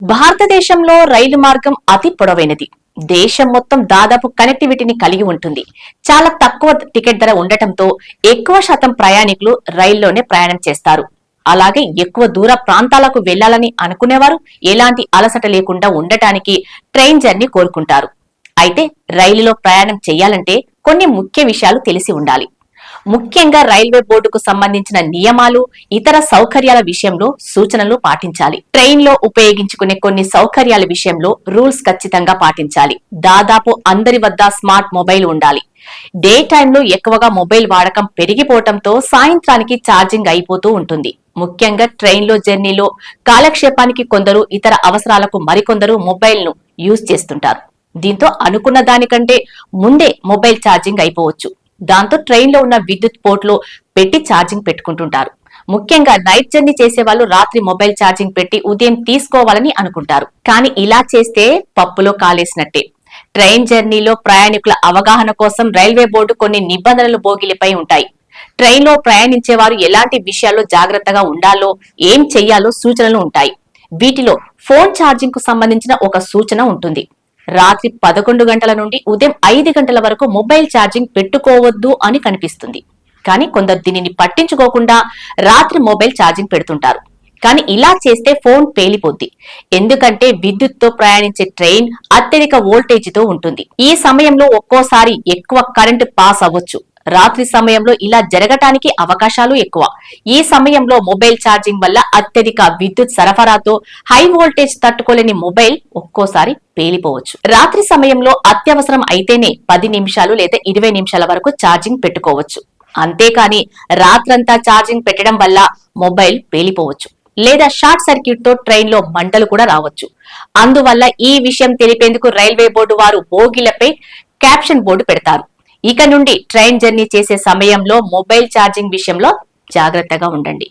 భారతదేశంలో రైలు మార్గం అతి పొడవైనది. దేశం మొత్తం దాదాపు కనెక్టివిటీని కలిగి ఉంటుంది. చాలా తక్కువ టికెట్ ధర ఉండటంతో ఎక్కువ శాతం ప్రయాణికులు రైల్లోనే ప్రయాణం చేస్తారు. అలాగే ఎక్కువ దూర ప్రాంతాలకు వెళ్లాలని అనుకునేవారు ఎలాంటి అలసట లేకుండా ఉండటానికి ట్రైన్ జర్నీ కోరుకుంటారు. అయితే రైలులో ప్రయాణం చేయాలంటే కొన్ని ముఖ్య విషయాలు తెలిసి ఉండాలి. ముఖ్యంగా రైల్వే బోర్డుకు సంబంధించిన నియమాలు, ఇతర సౌకర్యాల విషయంలో సూచనలు పాటించాలి. ట్రైన్ లో ఉపయోగించుకునే కొన్ని సౌకర్యాల విషయంలో రూల్స్ ఖచ్చితంగా పాటించాలి. దాదాపు అందరి వద్ద స్మార్ట్ మొబైల్ ఉండాలి. డే టైంలో ఎక్కువగా మొబైల్ వాడకం పెరిగిపోవడంతో సాయంత్రానికి ఛార్జింగ్ అయిపోతూ ఉంటుంది. ముఖ్యంగా ట్రైన్ లో జర్నీలో కాలక్షేపానికి కొందరు, ఇతర అవసరాలకు మరికొందరు మొబైల్ ను యూజ్ చేస్తుంటారు. దీంతో అనుకున్న దానికంటే ముందే మొబైల్ ఛార్జింగ్ అయిపోవచ్చు. దాంతో ట్రైన్ లో ఉన్న విద్యుత్ పోర్ట్ లో పెట్టి ఛార్జింగ్ పెట్టుకుంటుంటారు. ముఖ్యంగా నైట్ జర్నీ చేసే వాళ్ళు రాత్రి మొబైల్ ఛార్జింగ్ పెట్టి ఉదయం తీసుకోవాలని అనుకుంటారు. కానీ ఇలా చేస్తే పప్పులో కాలేసినట్టే. ట్రైన్ జర్నీలో ప్రయాణికుల అవగాహన కోసం రైల్వే బోర్డు కొన్ని నిబంధనలు బోగిలిపై ఉంటాయి. ట్రైన్ లో ప్రయాణించేవారు ఎలాంటి విషయాల్లో జాగ్రత్తగా ఉండాలో, ఏం చెయ్యాలో సూచనలు ఉంటాయి. వీటిలో ఫోన్ ఛార్జింగ్ కు సంబంధించిన ఒక సూచన ఉంటుంది. రాత్రి 11 గంటల నుండి ఉదయం 5 గంటల వరకు మొబైల్ ఛార్జింగ్ పెట్టుకోవద్దు అని కనిపిస్తుంది. కానీ కొందరు దీనిని పట్టించుకోకుండా రాత్రి మొబైల్ ఛార్జింగ్ పెడుతుంటారు. కానీ ఇలా చేస్తే ఫోన్ పేలిపోద్ది. ఎందుకంటే విద్యుత్తో ప్రయాణించే ట్రైన్ అత్యధిక వోల్టేజీతో ఉంటుంది. ఈ సమయంలో ఒక్కోసారి ఎక్కువ కరెంటు పాస్ అవ్వచ్చు. రాత్రి సమయంలో ఇలా జరగటానికి అవకాశాలు ఎక్కువ. ఈ సమయంలో మొబైల్ ఛార్జింగ్ వల్ల అత్యధిక విద్యుత్ సరఫరాతో హై వోల్టేజ్ తట్టుకోలేని మొబైల్ ఒక్కోసారి పేలిపోవచ్చు. రాత్రి సమయంలో అత్యవసరం అయితేనే 10 నిమిషాలు లేదా 20 నిమిషాల వరకు ఛార్జింగ్ పెట్టుకోవచ్చు. అంతేకాని రాత్రంతా ఛార్జింగ్ పెట్టడం వల్ల మొబైల్ పేలిపోవచ్చు. లేదా షార్ట్ సర్క్యూట్ తో ట్రైన్ లో మంటలు కూడా రావచ్చు. అందువల్ల ఈ విషయం తెలిపేందుకు రైల్వే బోర్డు వారు బోగిలపై క్యాప్షన్ బోర్డు పెడతారు. ఇక నుండి ట్రైన్ జర్నీ చేసే సమయంలో మొబైల్ ఛార్జింగ్ విషయంలో జాగ్రత్తగా ఉండండి.